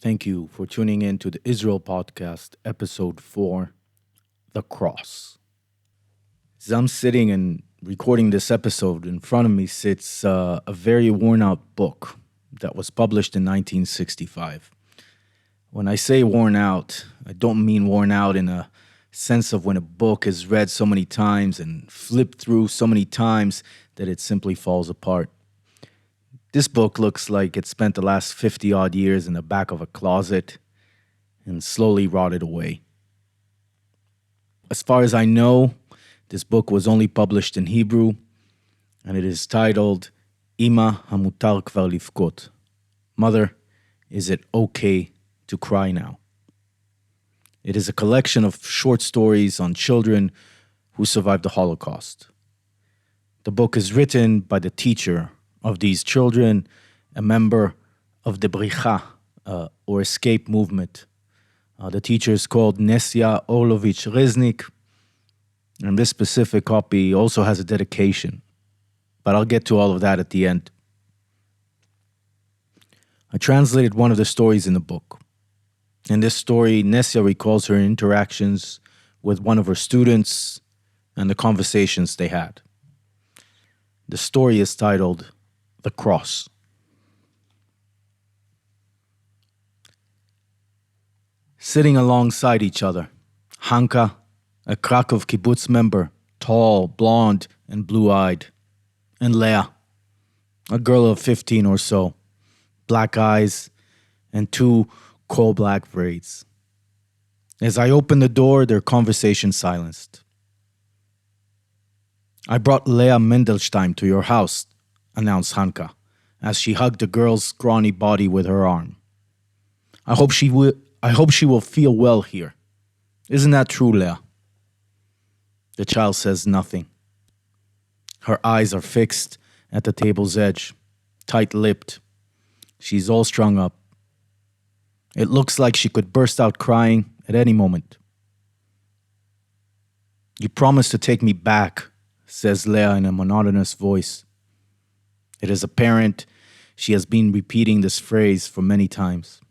Thank you for tuning in to the Israel Podcast, Episode 4, The Cross. As I'm sitting and recording this episode, in front of me sits a very worn out book that was published in 1965. When I say worn out, I don't mean worn out in a sense of when a book is read so many times and flipped through so many times that it simply falls apart. This book looks like it spent the last 50 odd years in the back of a closet and slowly rotted away. As far as I know, this book was only published in Hebrew, and it is titled Ima Hamutar Kvar Livkot. Mother, is it okay to cry now? It is a collection of short stories on children who survived the Holocaust. The book is written by the teacher of these children, a member of the Bricha, or escape movement. The teacher is called Nesia Orloviz-Reznik, and this specific copy also has a dedication, but I'll get to all of that at the end. I translated one of the stories in the book. In this story, Nesia recalls her interactions with one of her students and the conversations they had. The story is titled The Cross. Sitting alongside each other, Hanka, a Krakow kibbutz member, tall, blonde, and blue-eyed, and Leah, a girl of 15 or so, black eyes and two coal-black braids. As I opened the door, their conversation silenced. "I brought Leah Mendelstein to your house," announced Hanka, as she hugged the girl's scrawny body with her arm. I hope she will feel well here. Isn't that true, Leah?" The child says nothing. Her eyes are fixed at the table's edge, tight-lipped. She's all strung up. It looks like she could burst out crying at any moment. "You promised to take me back," says Leah in a monotonous voice. It is apparent she has been repeating this phrase for many times.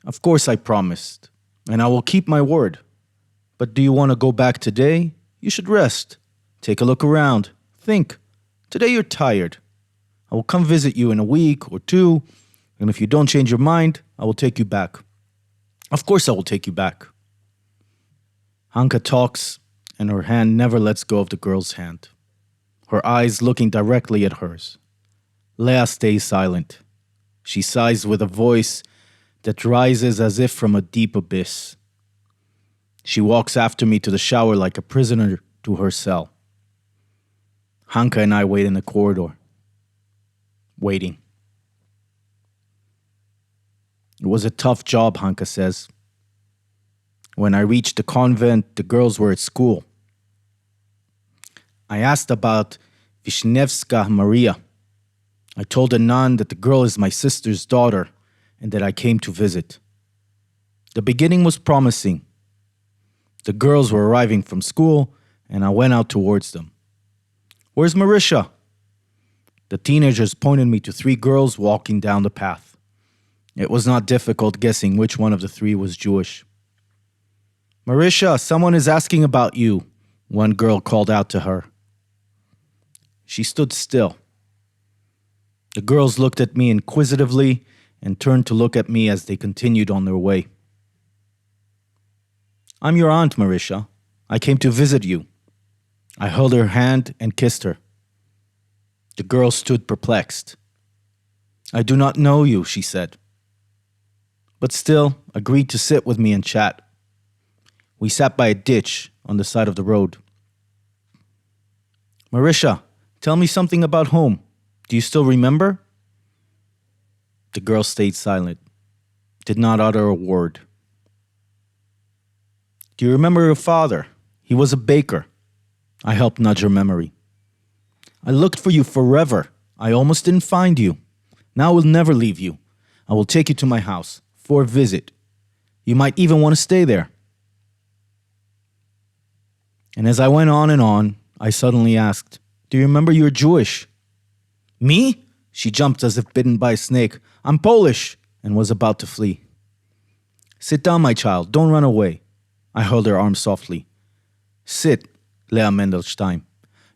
"Of course I promised, and I will keep my word. But do you want to go back today? You should rest. Take a look around. Think. Today you're tired. I will come visit you in a week or two, and if you don't change your mind, I will take you back. Of course I will take you back." Hanka talks, and her hand never lets go of the girl's hand, her eyes looking directly at hers. Leah stays silent. She sighs with a voice that rises as if from a deep abyss. She walks after me to the shower like a prisoner to her cell. Hanka and I wait in the corridor, waiting. "It was a tough job," Hanka says. "When I reached the convent, the girls were at school. I asked about Vishnevska Maria. I told the nun that the girl is my sister's daughter and that I came to visit. The beginning was promising. The girls were arriving from school, and I went out towards them. 'Where's Marisha?' The teenagers pointed me to three girls walking down the path. It was not difficult guessing which one of the three was Jewish. 'Marisha, someone is asking about you,' one girl called out to her. She stood still. The girls looked at me inquisitively and turned to look at me as they continued on their way. 'I'm your aunt, Marisha. I came to visit you.' I held her hand and kissed her. The girl stood perplexed. 'I do not know you,' she said, but still agreed to sit with me and chat. We sat by a ditch on the side of the road. 'Marisha, tell me something about home. Do you still remember?' The girl stayed silent, did not utter a word. 'Do you remember your father? He was a baker.' I helped nudge her memory. 'I looked for you forever. I almost didn't find you. Now I will never leave you. I will take you to my house for a visit. You might even want to stay there.' And as I went on and on, I suddenly asked, 'Do you remember you're Jewish?' 'Me?' She jumped as if bitten by a snake. "I'm Polish!" and was about to flee. "Sit down, my child. Don't run away." I held her arm softly. "Sit, Lea Mendelstein.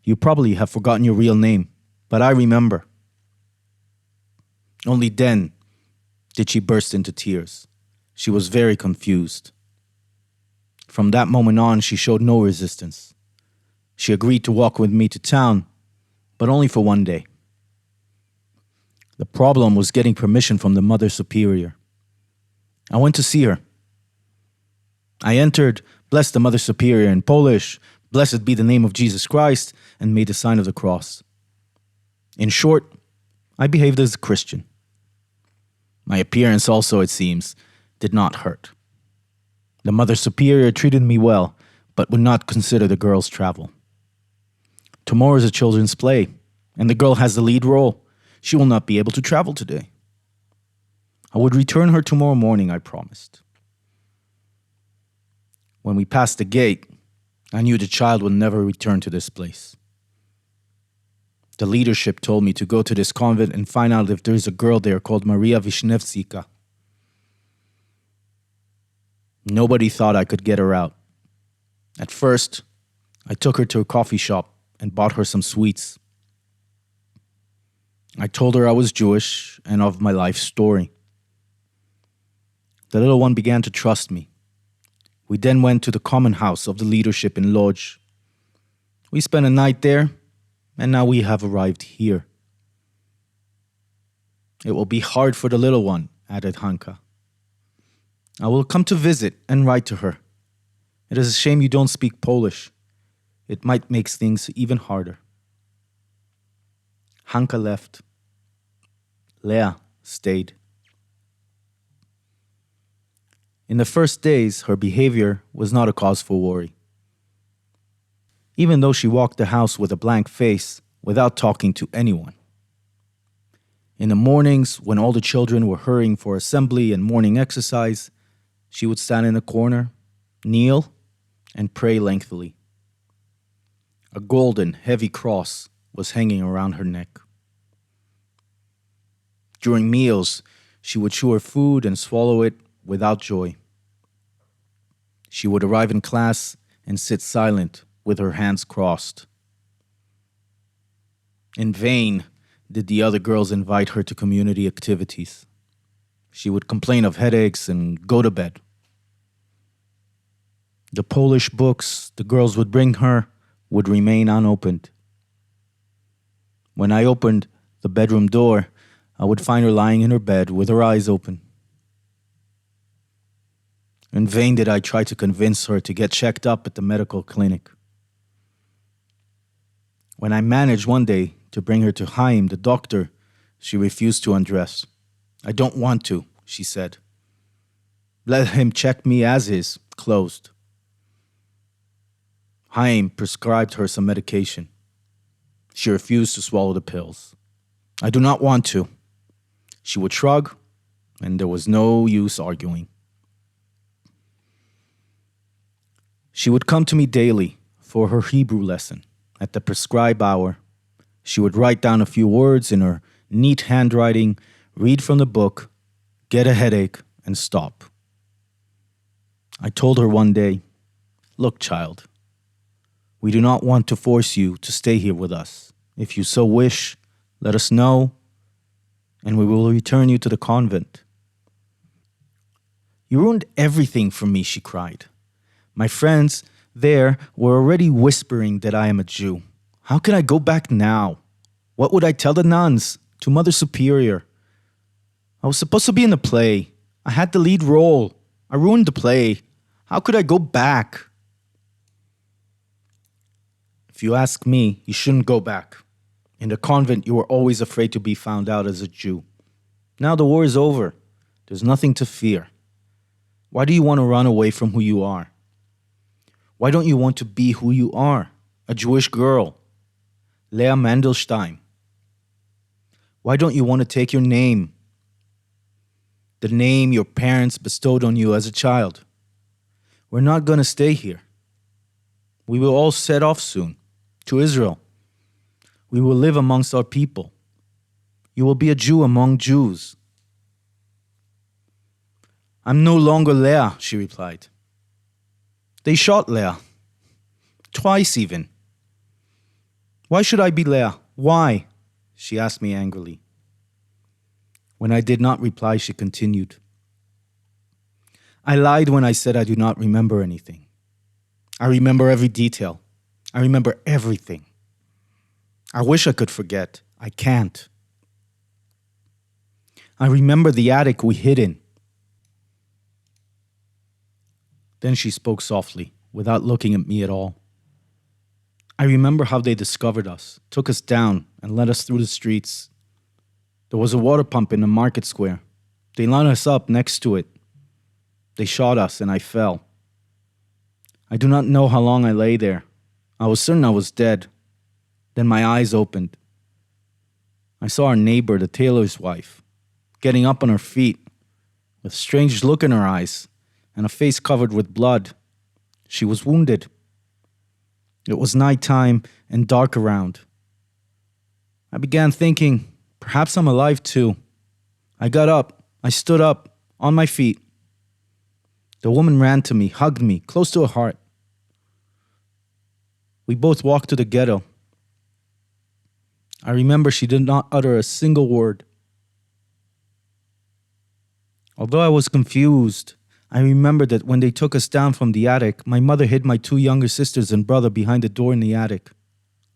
You probably have forgotten your real name, but I remember." Only then did she burst into tears. She was very confused. From that moment on, she showed no resistance. She agreed to walk with me to town, but only for one day. The problem was getting permission from the Mother Superior. I went to see her. I entered, blessed the Mother Superior in Polish, "Blessed be the name of Jesus Christ," and made the sign of the cross. In short, I behaved as a Christian. My appearance also, it seems, did not hurt. The Mother Superior treated me well, but would not consider the girls' travel. Tomorrow is a children's play, and the girl has the lead role. She will not be able to travel today. I would return her tomorrow morning, I promised. When we passed the gate, I knew the child would never return to this place. The leadership told me to go to this convent and find out if there is a girl there called Maria Wisniewska. Nobody thought I could get her out. At first, I took her to a coffee shop and bought her some sweets. I told her I was Jewish and of my life story. The little one began to trust me. We then went to the common house of the leadership in Lodz. We spent a night there, and now we have arrived here. It will be hard for the little one, added Hanka. I will come to visit and write to her. It is a shame you don't speak Polish. It might make things even harder. Hanka left. Lea stayed. In the first days, her behavior was not a cause for worry. Even though she walked the house with a blank face, without talking to anyone. In the mornings, when all the children were hurrying for assembly and morning exercise, she would stand in a corner, kneel, and pray lengthily. A golden, heavy cross was hanging around her neck. During meals, she would chew her food and swallow it without joy. She would arrive in class and sit silent with her hands crossed. In vain did the other girls invite her to community activities. She would complain of headaches and go to bed. The Polish books the girls would bring her would remain unopened. When I opened the bedroom door, I would find her lying in her bed with her eyes open. In vain did I try to convince her to get checked up at the medical clinic. When I managed one day to bring her to Chaim, the doctor, she refused to undress. "I don't want to," she said. "Let him check me as is, closed." Chaim prescribed her some medication. She refused to swallow the pills. "I do not want to." She would shrug, and there was no use arguing. She would come to me daily for her Hebrew lesson. At the prescribed hour, she would write down a few words in her neat handwriting, read from the book, get a headache, and stop. I told her one day, "Look, child, we do not want to force you to stay here with us. If you so wish, let us know, and we will return you to the convent." "You ruined everything for me," she cried. "My friends there were already whispering that I am a Jew. How can I go back now? What would I tell the nuns, to Mother Superior? I was supposed to be in the play. I had the lead role. I ruined the play. How could I go back?" If you ask me, you shouldn't go back. In the convent, you were always afraid to be found out as a Jew. Now the war is over. There's nothing to fear. Why do you want to run away from who you are? Why don't you want to be who you are? A Jewish girl. Lea Mendelstein. Why don't you want to take your name? The name your parents bestowed on you as a child. We're not going to stay here. We will all set off soon to Israel. We will live amongst our people. You will be a Jew among Jews. I'm no longer Leah, she replied. They shot Leah. Twice even. Why should I be Leah? Why? She asked me angrily. When I did not reply, she continued. I lied when I said I do not remember anything. I remember every detail. I remember everything. I wish I could forget. I can't. I remember the attic we hid in. Then she spoke softly, without looking at me at all. I remember how they discovered us, took us down, and led us through the streets. There was a water pump in the market square. They lined us up next to it. They shot us, and I fell. I do not know how long I lay there. I was certain I was dead. Then my eyes opened. I saw our neighbor, the tailor's wife, getting up on her feet, with a strange look in her eyes, and a face covered with blood. She was wounded. It was nighttime and dark around. I began thinking, perhaps I'm alive too. I got up. I stood up, on my feet. The woman ran to me, hugged me, close to her heart. We both walked to the ghetto. I remember she did not utter a single word. Although I was confused, I remembered that when they took us down from the attic, my mother hid my two younger sisters and brother behind the door in the attic.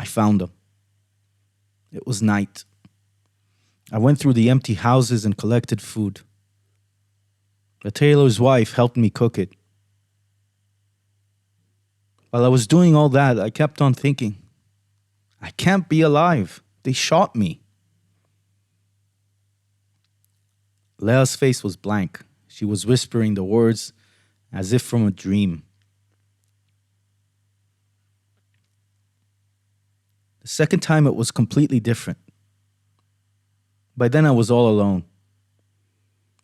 I found them. It was night. I went through the empty houses and collected food. The tailor's wife helped me cook it. While I was doing all that, I kept on thinking, I can't be alive. They shot me. Leah's face was blank. She was whispering the words as if from a dream. The second time it was completely different. By then I was all alone.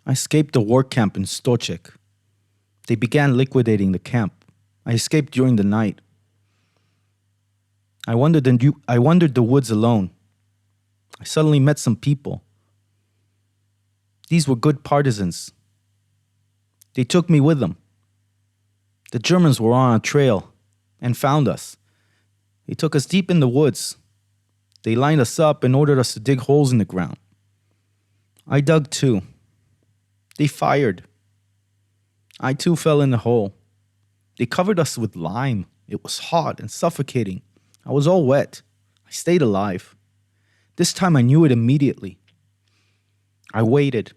I escaped the war camp in Stochek. They began liquidating the camp. I escaped during the night. I wandered the woods alone. I suddenly met some people. These were good partisans. They took me with them. The Germans were on a trail and found us. They took us deep in the woods. They lined us up and ordered us to dig holes in the ground. I dug too. They fired. I too fell in the hole. They covered us with lime. It was hot and suffocating. I was all wet. I stayed alive. This time I knew it immediately. I waited.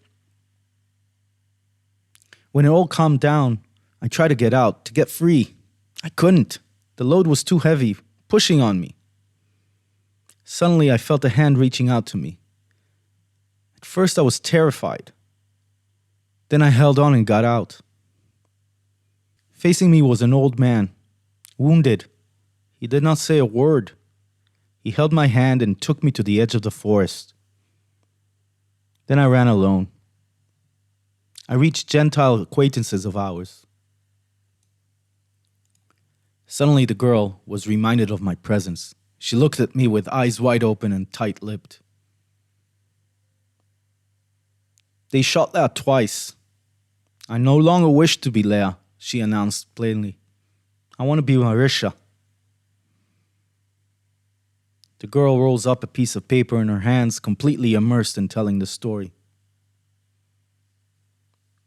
When it all calmed down, I tried to get out, to get free. I couldn't. The load was too heavy, pushing on me. Suddenly I felt a hand reaching out to me. At first I was terrified. Then I held on and got out. Facing me was an old man, wounded. He did not say a word. He held my hand and took me to the edge of the forest. Then I ran alone. I reached Gentile acquaintances of ours. Suddenly the girl was reminded of my presence. She looked at me with eyes wide open and tight-lipped. They shot Leah twice. I no longer wish to be Leah, she announced plainly. I want to be Bricha. The girl rolls up a piece of paper in her hands, completely immersed in telling the story.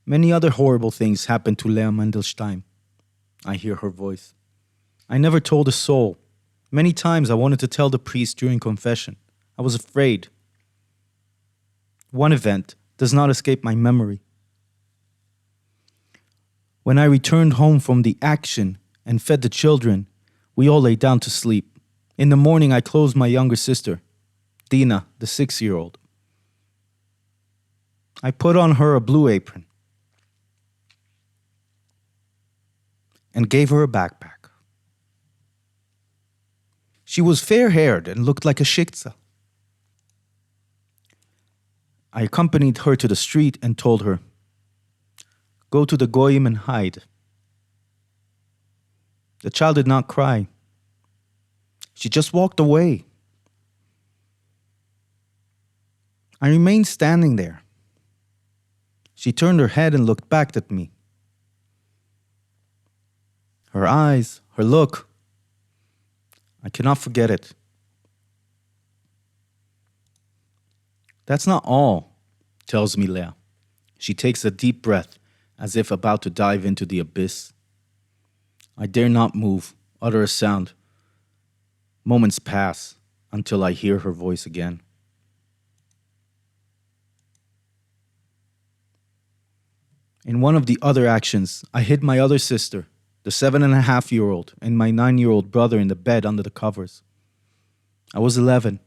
Many other horrible things happened to Leah Mandelstam. I hear her voice. I never told a soul. Many times I wanted to tell the priest during confession. I was afraid. One event does not escape my memory. When I returned home from the action and fed the children, we all lay down to sleep. In the morning, I clothed my younger sister, Dina, the 6-year-old. I put on her a blue apron and gave her a backpack. She was fair-haired and looked like a shiksa. I accompanied her to the street and told her, "Go to the goyim and hide." The child did not cry. She just walked away. I remained standing there. She turned her head and looked back at me. Her eyes, her look, I cannot forget it. That's not all, tells me Leah. She takes a deep breath, as if about to dive into the abyss. I dare not move, utter a sound. Moments pass until I hear her voice again. In one of the other actions, I hid my other sister, the 7.5-year-old, and my 9-year-old brother in the bed under the covers. I was 11.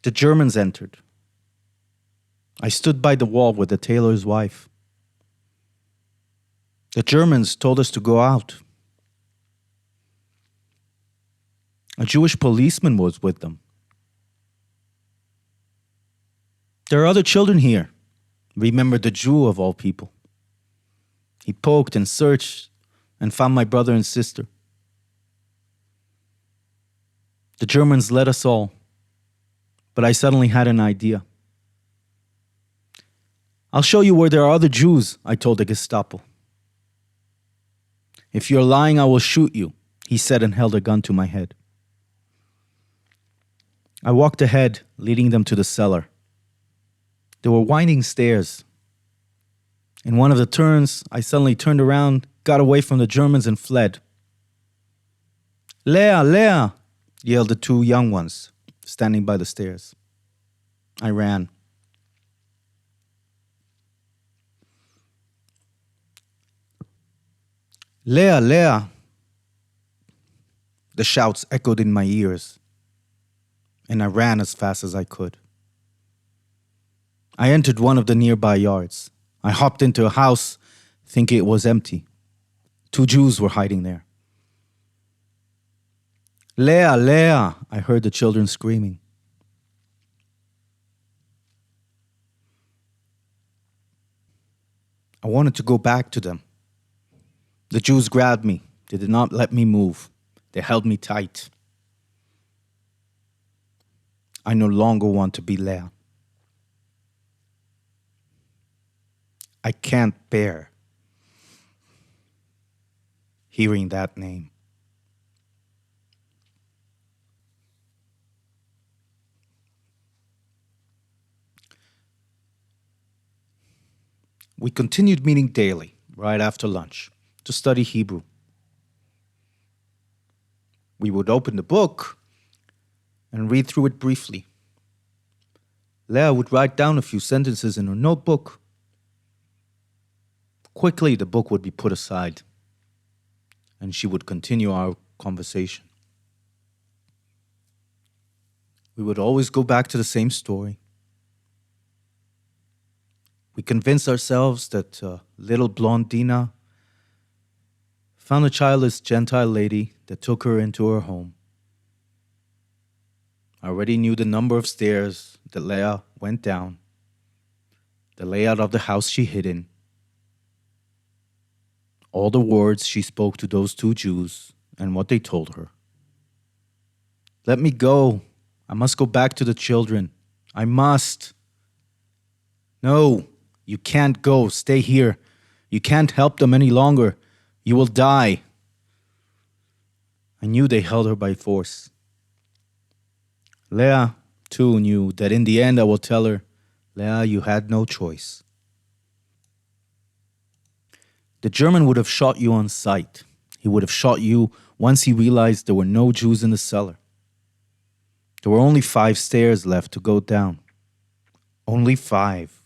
The Germans entered. I stood by the wall with the tailor's wife. The Germans told us to go out. A Jewish policeman was with them. There are other children here, remembered the Jew of all people. He poked and searched and found my brother and sister. The Germans led us all, but I suddenly had an idea. I'll show you where there are other Jews, I told the Gestapo. If you're lying, I will shoot you, he said and held a gun to my head. I walked ahead, leading them to the cellar. There were winding stairs. In one of the turns, I suddenly turned around, got away from the Germans, and fled. Leah, Leah, yelled the two young ones, standing by the stairs. I ran. Leah, Leah. The shouts echoed in my ears, and I ran as fast as I could. I entered one of the nearby yards. I hopped into a house, thinking it was empty. 2 Jews were hiding there. Leah, Leah, I heard the children screaming. I wanted to go back to them. The Jews grabbed me. They did not let me move. They held me tight. I no longer want to be Leah. I can't bear hearing that name. We continued meeting daily, right after lunch, to study Hebrew. We would open the book and read through it briefly. Leah would write down a few sentences in her notebook. Quickly, the book would be put aside, and she would continue our conversation. We would always go back to the same story. We convinced ourselves that little blonde Dina found a childless Gentile lady that took her into her home. I already knew the number of stairs that Leah went down, the layout of the house she hid in, all the words she spoke to those 2 Jews and what they told her. Let me go. I must go back to the children. I must. No, you can't go. Stay here. You can't help them any longer. You will die. I knew they held her by force. Leah, too, knew that in the end I will tell her, Leah, you had no choice. The German would have shot you on sight. He would have shot you once he realized there were no Jews in the cellar. There were only 5 stairs left to go down. Only 5.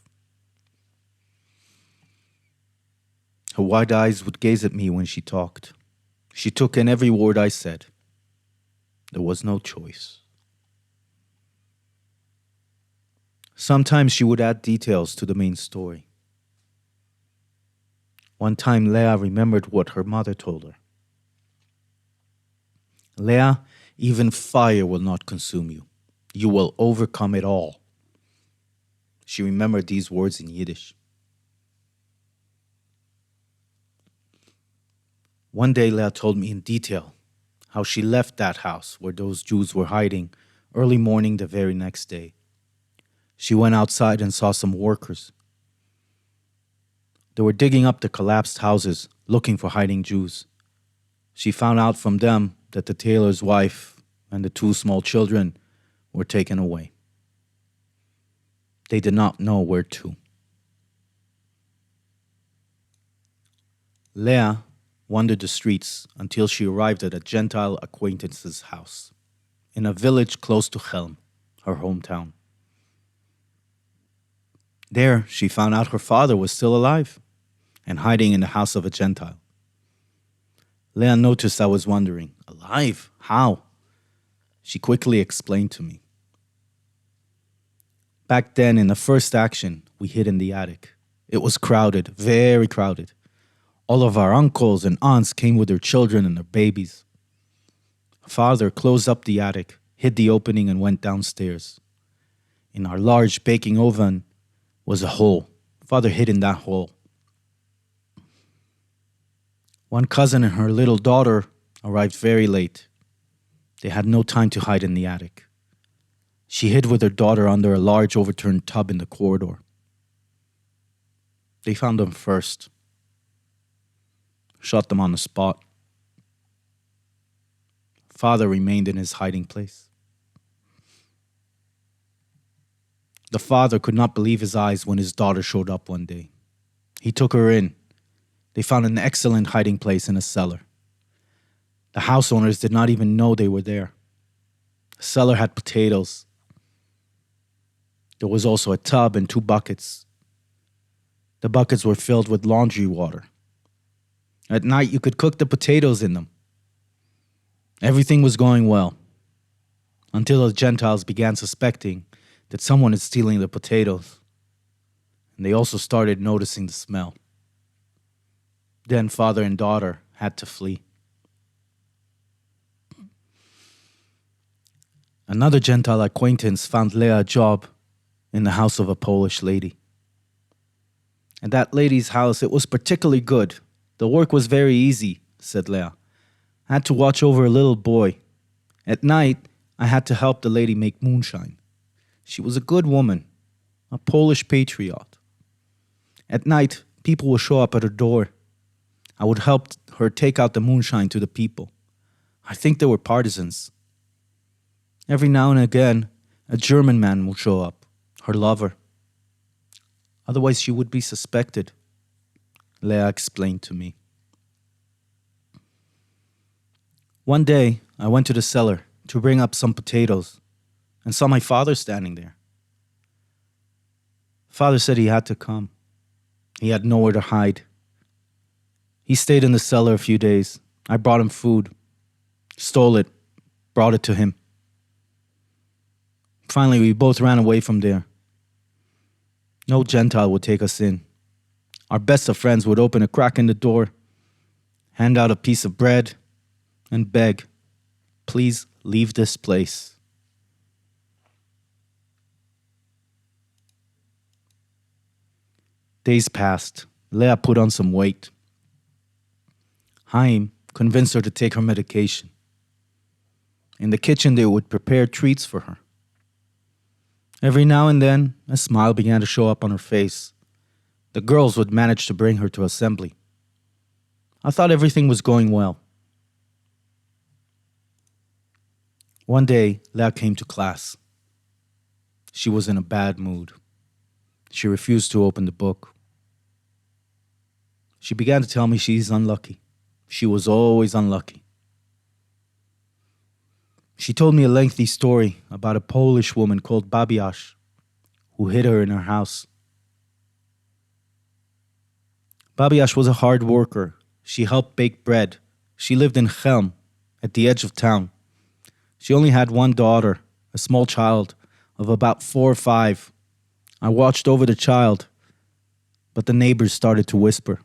Her wide eyes would gaze at me when she talked. She took in every word I said. There was no choice. Sometimes she would add details to the main story. One time, Leah remembered what her mother told her. Leah, even fire will not consume you. You will overcome it all. She remembered these words in Yiddish. One day, Leah told me in detail how she left that house where those Jews were hiding early morning the very next day. She went outside and saw some workers. They were digging up the collapsed houses, looking for hiding Jews. She found out from them that the tailor's wife and the two small children were taken away. They did not know where to. Leah wandered the streets until she arrived at a Gentile acquaintance's house in a village close to Chelm, her hometown. There, she found out her father was still alive and hiding in the house of a Gentile. Leah noticed I was wondering, alive? How? She quickly explained to me. Back then, in the first action, we hid in the attic. It was crowded, very crowded. All of our uncles and aunts came with their children and their babies. Father closed up the attic, hid the opening, and went downstairs. In our large baking oven was a hole. Father hid in that hole. One cousin and her little daughter arrived very late. They had no time to hide in the attic. She hid with her daughter under a large overturned tub in the corridor. They found them first. Shot them on the spot. Father remained in his hiding place. The father could not believe his eyes when his daughter showed up one day. He took her in. They found an excellent hiding place in a cellar. The house owners did not even know they were there. The cellar had potatoes. There was also a tub and 2 buckets. The buckets were filled with laundry water. At night, you could cook the potatoes in them. Everything was going well, until the Gentiles began suspecting that someone is stealing the potatoes. And they also started noticing the smell. Then father and daughter had to flee. Another Gentile acquaintance found Leah a job in the house of a Polish lady. At that lady's house, it was particularly good. The work was very easy, said Leah. I had to watch over a little boy. At night, I had to help the lady make moonshine. She was a good woman, a Polish patriot. At night, people would show up at her door. I would help her take out the moonshine to the people. I think they were partisans. Every now and again, a German man would show up, her lover. Otherwise, she would be suspected, Leah explained to me. One day, I went to the cellar to bring up some potatoes and saw my father standing there. Father said he had to come. He had nowhere to hide. He stayed in the cellar a few days. I brought him food, stole it, brought it to him. Finally, we both ran away from there. No Gentile would take us in. Our best of friends would open a crack in the door, hand out a piece of bread, and beg, please leave this place. Days passed. Leah put on some weight. Chaim convinced her to take her medication. In the kitchen, they would prepare treats for her. Every now and then, a smile began to show up on her face. The girls would manage to bring her to assembly. I thought everything was going well. One day, Leah came to class. She was in a bad mood. She refused to open the book. She began to tell me she's unlucky. She was always unlucky. She told me a lengthy story about a Polish woman called Babiasz who hid her in her house. Babiasz was a hard worker. She helped bake bread. She lived in Chelm, at the edge of town. She only had one daughter, a small child of about 4 or 5. I watched over the child, but the neighbors started to whisper.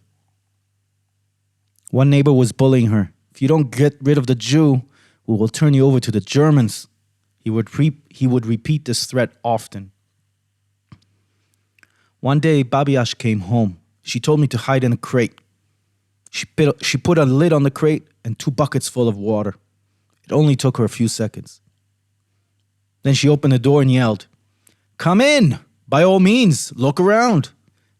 One neighbor was bullying her. If you don't get rid of the Jew, we will turn you over to the Germans. He would repeat this threat often. One day, Babiasz came home. She told me to hide in a crate. She put a lid on the crate and 2 buckets full of water. It only took her a few seconds. Then she opened the door and yelled, "Come in! By all means, look around.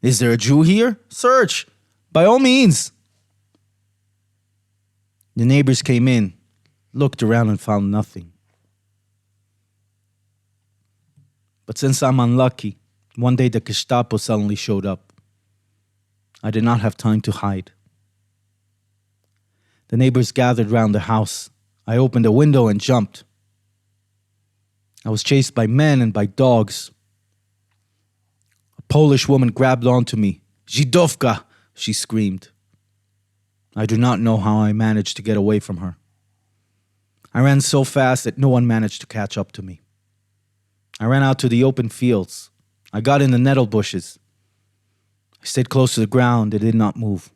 Is there a Jew here? Search. By all means. The neighbors came in, looked around and found nothing. But since I'm unlucky, one day the Gestapo suddenly showed up. I did not have time to hide. The neighbors gathered round the house. I opened a window and jumped. I was chased by men and by dogs. A Polish woman grabbed onto me. Żydówka, she screamed. I do not know how I managed to get away from her. I ran so fast that no one managed to catch up to me. I ran out to the open fields. I got in the nettle bushes. I stayed close to the ground and did not move.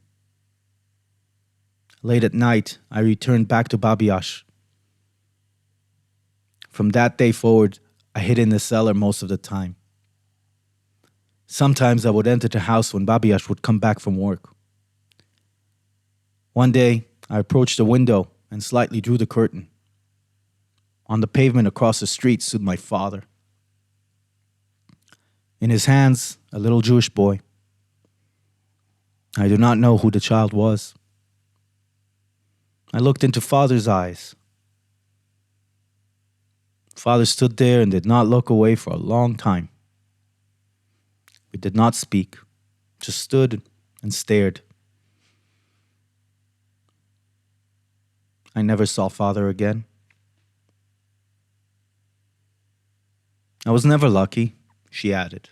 Late at night, I returned back to Babi Yar. From that day forward, I hid in the cellar most of the time. Sometimes I would enter the house when Babi Yar would come back from work. One day, I approached the window and slightly drew the curtain. On the pavement across the street stood my father. In his hands, a little Jewish boy. I do not know who the child was. I looked into Father's eyes. Father stood there and did not look away for a long time. We did not speak, just stood and stared. I never saw Father again. I was never lucky, she added.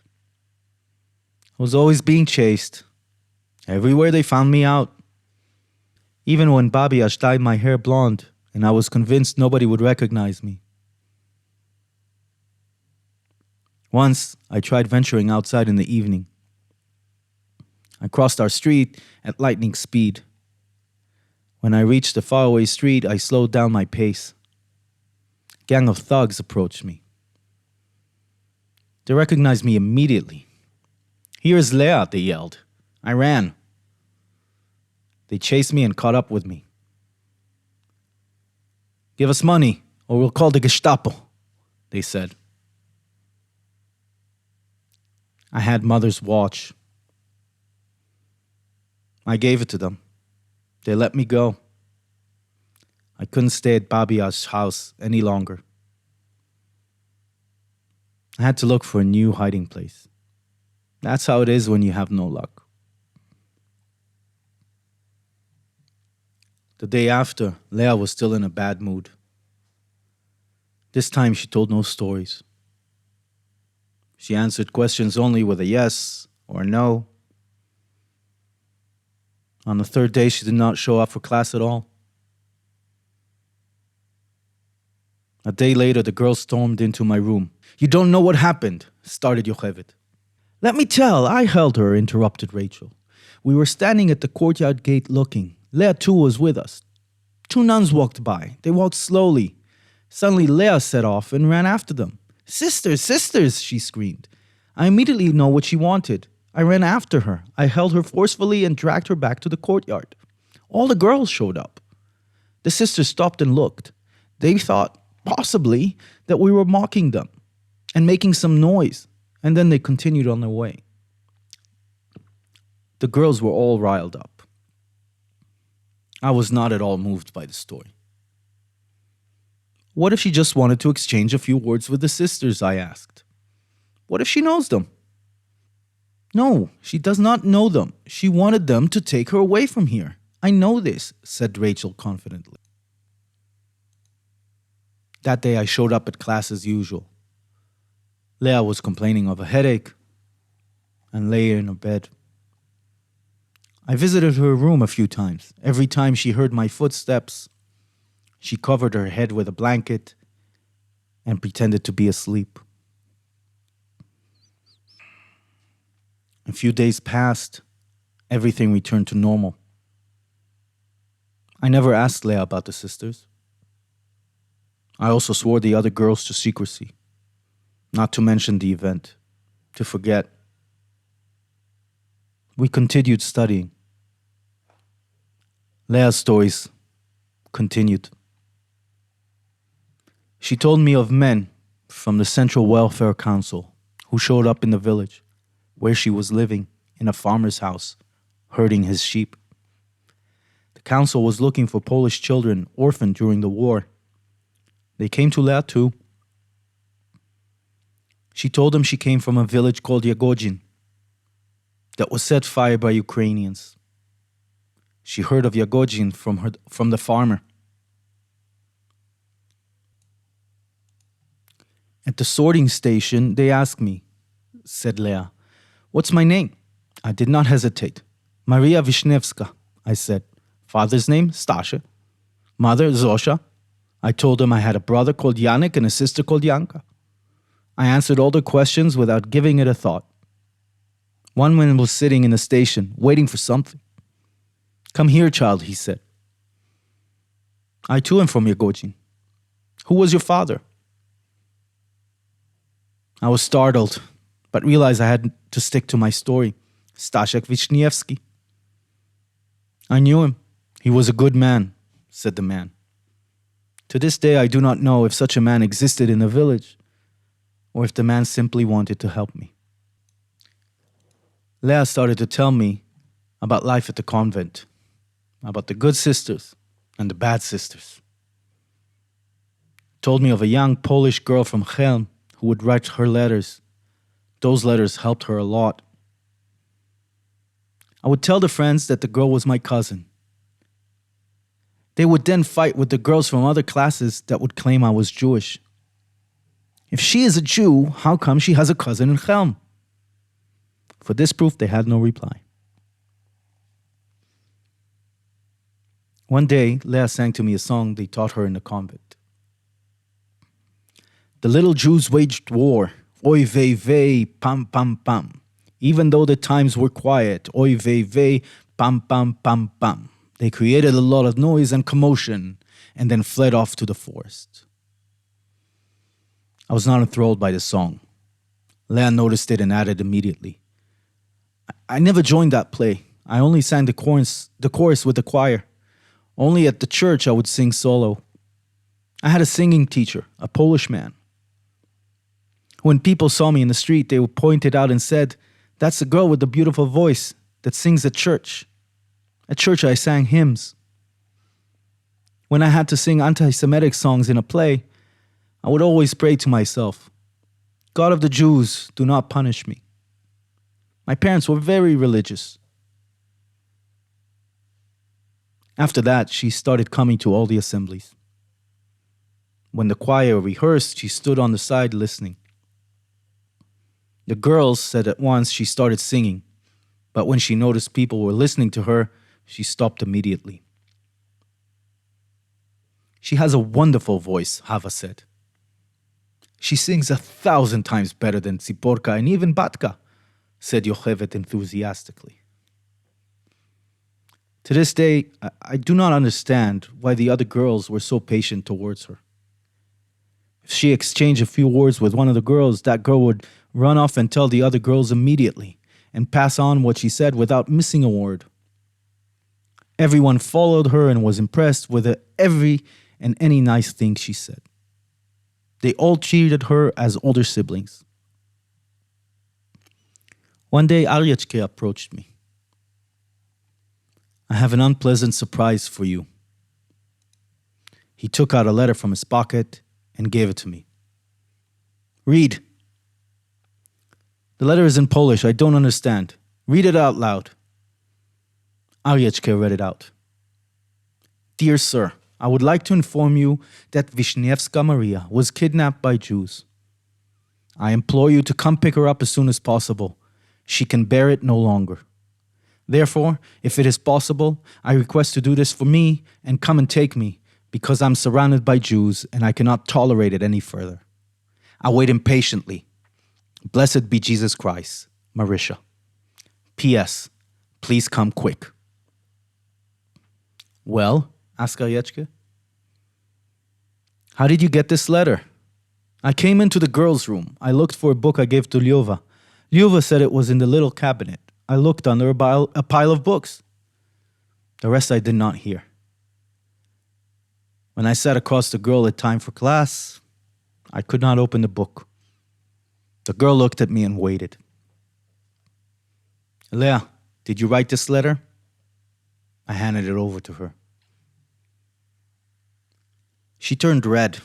I was always being chased. Everywhere they found me out. Even when Babi Yar dyed my hair blonde, and I was convinced nobody would recognize me. Once, I tried venturing outside in the evening. I crossed our street at lightning speed. When I reached the faraway street, I slowed down my pace. A gang of thugs approached me. They recognized me immediately. "Here's Leah," they yelled. I ran. They chased me and caught up with me. "Give us money, or we'll call the Gestapo," they said. I had Mother's watch. I gave it to them. They let me go. I couldn't stay at Babi Yar's house any longer. I had to look for a new hiding place. That's how it is when you have no luck. The day after, Leah was still in a bad mood. This time she told no stories. She answered questions only with a yes or a no. On the third day, she did not show up for class at all. A day later, the girl stormed into my room. "You don't know what happened," started Yocheved. "Let me tell, I held her," interrupted Rachel. "We were standing at the courtyard gate looking. Leah too was with us. Two nuns walked by. They walked slowly. Suddenly Leah set off and ran after them. 'Sisters, sisters,' she screamed. I immediately know what she wanted. I ran after her. I held her forcefully and dragged her back to the courtyard. All the girls showed up. The sisters stopped and looked. They thought, possibly, that we were mocking them and making some noise, and then they continued on their way. The girls were all riled up. I was not at all moved by the story. What if she just wanted to exchange a few words with the sisters, I asked. What if she knows them? No, she does not know them. She wanted them to take her away from here. I know this, said Rachel confidently. That day I showed up at class as usual. Leah was complaining of a headache and lay in her bed. I visited her room a few times. Every time she heard my footsteps, she covered her head with a blanket and pretended to be asleep. A few days passed. Everything returned to normal. I never asked Leah about the sisters. I also swore the other girls to secrecy, not to mention the event, to forget. We continued studying. Leah's stories continued. She told me of men from the Central Welfare Council who showed up in the village, where she was living, in a farmer's house, herding his sheep. The council was looking for Polish children orphaned during the war. They came to Leah too. She told them she came from a village called Yagodzin that was set fire by Ukrainians. She heard of Yagodzin from the farmer. At the sorting station, they asked me, said Leah, "What's my name?" I did not hesitate. "Maria Vishnevska," I said. Father's name, Stasha. Mother, Zosha. I told them I had a brother called Yannick and a sister called Yanka. I answered all the questions without giving it a thought. One man was sitting in the station, waiting for something. "Come here, child," he said. "I too am from Yagodzin. Who was your father?" I was startled, but realized I had to stick to my story. Staszek Wiśniewski. "I knew him. He was a good man," said the man. To this day, I do not know if such a man existed in the village, or if the man simply wanted to help me. Leah started to tell me about life at the convent, about the good sisters and the bad sisters. Told me of a young Polish girl from Chelm who would write her letters. Those letters helped her a lot. I would tell the friends that the girl was my cousin. They would then fight with the girls from other classes that would claim I was Jewish. If she is a Jew, how come she has a cousin in Chelm? For this proof, they had no reply. One day, Leah sang to me a song they taught her in the convent. The little Jews waged war, oy vey vey, pam pam pam. Even though the times were quiet, oy vey vey, pam pam pam pam. They created a lot of noise and commotion and then fled off to the forest. I was not enthralled by the song. Leah noticed it and added immediately, I never joined that play. I only sang the chorus with the choir. Only at the church I would sing solo. I had a singing teacher, a Polish man. When people saw me in the street, they would point it out and said, "That's the girl with the beautiful voice that sings at church." At church I sang hymns. When I had to sing anti-Semitic songs in a play, I would always pray to myself, "God of the Jews, do not punish me." My parents were very religious. After that, she started coming to all the assemblies. When the choir rehearsed, she stood on the side listening. The girls said at once she started singing, but when she noticed people were listening to her, she stopped immediately. "She has a wonderful voice," Hava said. "She sings 1,000 times better than Tsiporka and even Batka," said Yochevet enthusiastically. To this day, I do not understand why the other girls were so patient towards her. If she exchanged a few words with one of the girls, that girl would run off and tell the other girls immediately and pass on what she said without missing a word. Everyone followed her and was impressed with every and any nice thing she said. They all treated her as older siblings. One day, Aryechke approached me. "I have an unpleasant surprise for you." He took out a letter from his pocket and gave it to me. "Read." "The letter is in Polish. I don't understand. Read it out loud." Aryechke read it out. "Dear sir, I would like to inform you that Wiśniewska Maria was kidnapped by Jews. I implore you to come pick her up as soon as possible. She can bear it no longer. Therefore, if it is possible, I request to do this for me and come and take me, because I'm surrounded by Jews and I cannot tolerate it any further. I wait impatiently. Blessed be Jesus Christ, Marisha. P.S. Please come quick." "Well," asked Aryechke, "how did you get this letter?" "I came into the girls' room. I looked for a book I gave to Lyova. Lyova said it was in the little cabinet. I looked under a pile of books. The rest I did not hear. When I sat across the girl at time for class, I could not open the book. The girl looked at me and waited. Leah, did you write this letter? I handed it over to her. She turned red.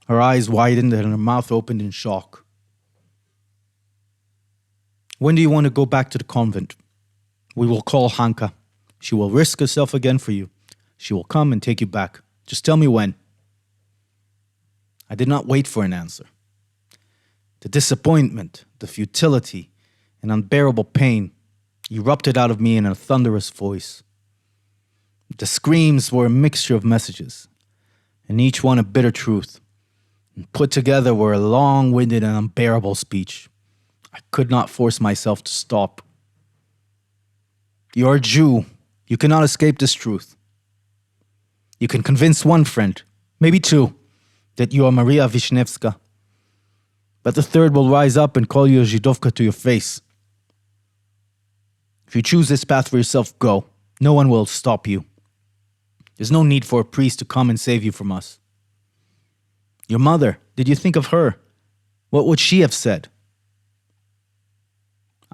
Her eyes widened and her mouth opened in shock. When do you want to go back to the convent? We will call Hanka. She will risk herself again for you. She will come and take you back. Just tell me when. I did not wait for an answer. The disappointment, the futility, and unbearable pain erupted out of me in a thunderous voice. The screams were a mixture of messages, and each one a bitter truth, and put together were a long-winded and unbearable speech. I could not force myself to stop. You are a Jew. You cannot escape this truth. You can convince one friend, maybe two, that you are Maria Vishnevska. But the third will rise up and call you a Zhidovka to your face. If you choose this path for yourself, go. No one will stop you. There's no need for a priest to come and save you from us. Your mother, did you think of her? What would she have said?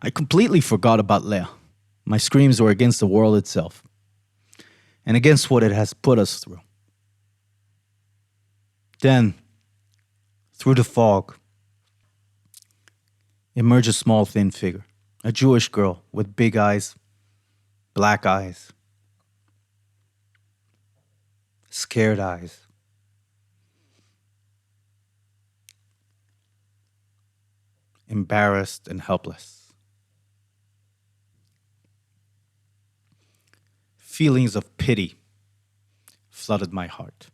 I completely forgot about Leah. My screams were against the world itself, and against what it has put us through. Then, through the fog, emerged a small, thin figure, a Jewish girl with big eyes, black eyes, scared eyes. Embarrassed and helpless. Feelings of pity flooded my heart.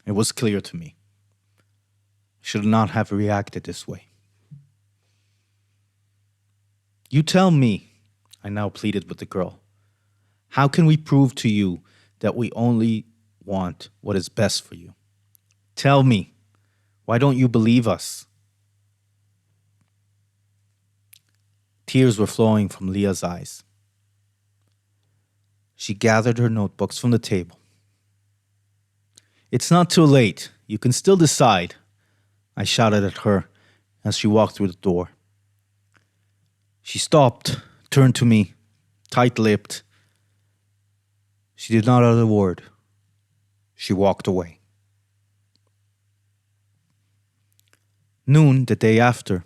It was clear to me. I should not have reacted this way. You tell me, I now pleaded with the girl. How can we prove to you that we only want what is best for you? Tell me, why don't you believe us? Tears were flowing from Leah's eyes. She gathered her notebooks from the table. It's not too late. You can still decide, I shouted at her as she walked through the door. She stopped, turned to me, tight-lipped. She did not utter a word. She walked away. Noon, the day after,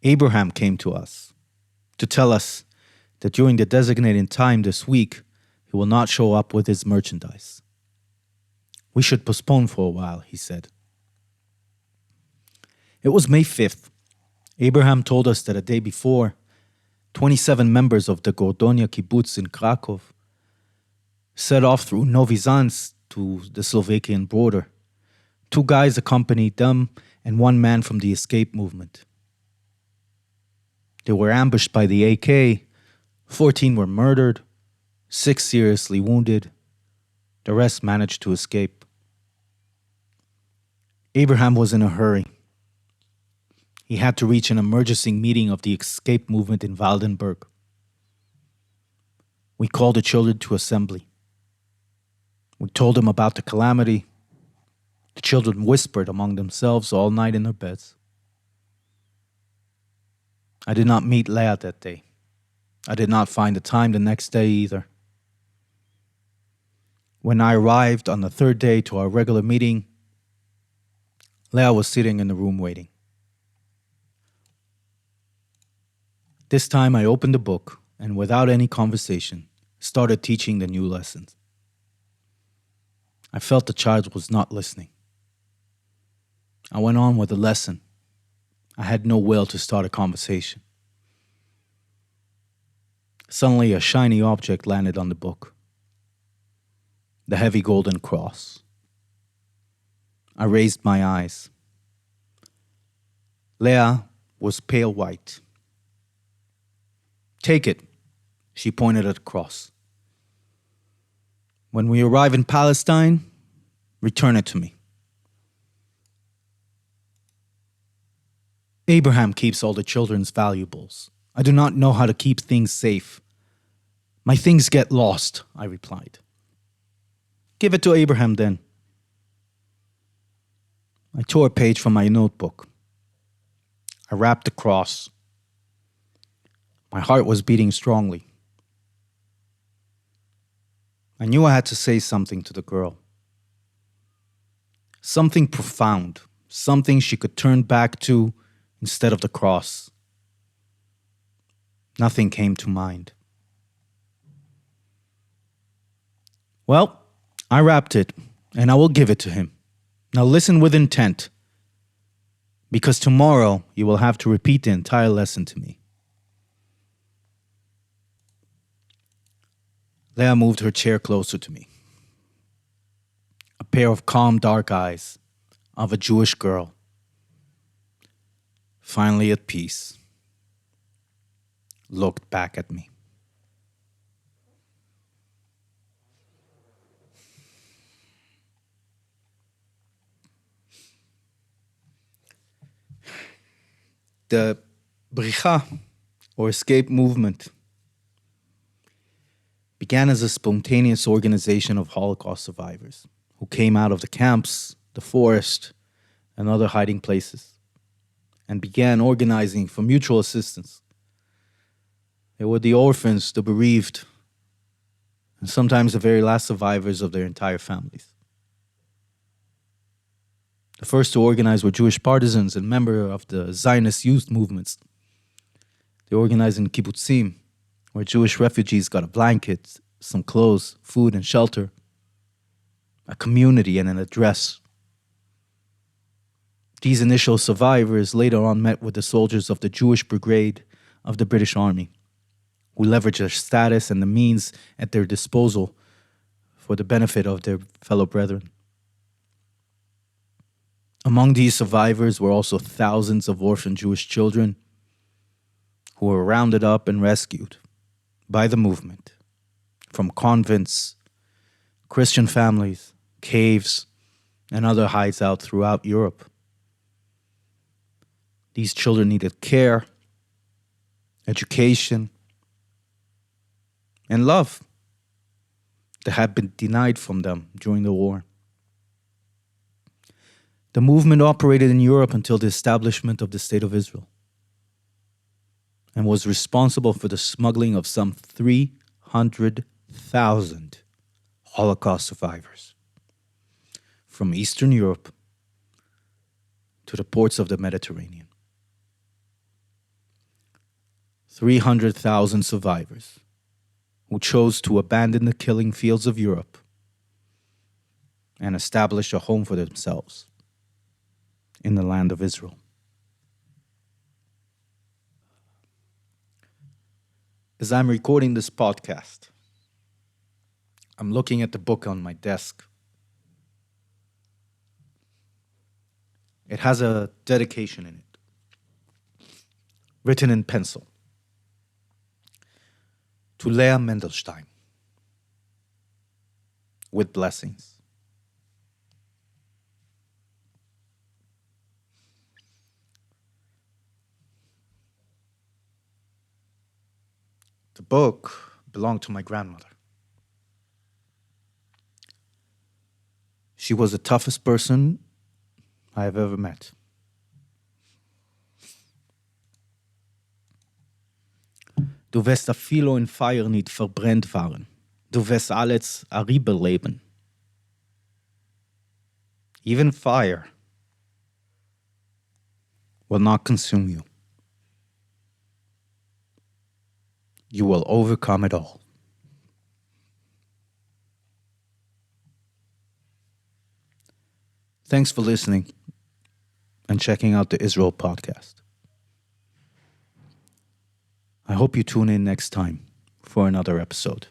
Abraham came to us to tell us that during the designated time this week, he will not show up with his merchandise. We should postpone for a while, he said. It was May 5th. Abraham told us that a day before, 27 members of the Gordonia kibbutz in Krakow set off through Novi Zansk to the Slovakian border. 2 guys accompanied them and 1 man from the escape movement. They were ambushed by the AK. 14 were murdered, 6 seriously wounded. The rest managed to escape. Abraham was in a hurry. He had to reach an emergency meeting of the escape movement in Waldenberg. We called the children to assembly. We told them about the calamity. The children whispered among themselves all night in their beds. I did not meet Leah that day. I did not find the time the next day either. When I arrived on the 3rd day to our regular meeting, Leah was sitting in the room waiting. This time I opened the book and without any conversation, started teaching the new lessons. I felt the child was not listening. I went on with the lesson. I had no will to start a conversation. Suddenly, a shiny object landed on the book. The heavy golden cross. I raised my eyes. Leah was pale white. Take it, she pointed at the cross. When we arrive in Palestine, return it to me. Abraham keeps all the children's valuables. I do not know how to keep things safe. My things get lost, I replied. Give it to Abraham then. I tore a page from my notebook. I wrapped the cross. My heart was beating strongly. I knew I had to say something to the girl. Something profound, something she could turn back to instead of the cross. Nothing came to mind. Well, I wrapped it, and I will give it to him. Now listen with intent, because tomorrow you will have to repeat the entire lesson to me. Leah moved her chair closer to me. A pair of calm, dark eyes of a Jewish girl, finally at peace, looked back at me. The Bricha, or escape movement, began as a spontaneous organization of Holocaust survivors who came out of the camps, the forest, and other hiding places, and began organizing for mutual assistance. They were the orphans, the bereaved, and sometimes the very last survivors of their entire families. The first to organize were Jewish partisans and members of the Zionist youth movements. They organized in kibbutzim, where Jewish refugees got a blanket, some clothes, food, and shelter, a community, and an address. These initial survivors later on met with the soldiers of the Jewish Brigade of the British Army, who leveraged their status and the means at their disposal for the benefit of their fellow brethren. Among these survivors were also thousands of orphan Jewish children who were rounded up and rescued by the movement from convents, Christian families, caves, and other hideouts throughout Europe. These children needed care, education, and love that had been denied from them during the war. The movement operated in Europe until the establishment of the State of Israel and was responsible for the smuggling of some 300,000 Holocaust survivors from Eastern Europe to the ports of the Mediterranean. 300,000 survivors who chose to abandon the killing fields of Europe and establish a home for themselves in the land of Israel. As I'm recording this podcast, I'm looking at the book on my desk. It has a dedication in it, written in pencil, to Leah Mendelstein, with blessings. The book belonged to my grandmother. She was the toughest person I have ever met. Du wirst a filo in Feuer nicht verbrennt waren. Du wirst alles a Riebe leben. Even fire will not consume you. You will overcome it all. Thanks for listening and checking out the Israel podcast. I hope you tune in next time for another episode.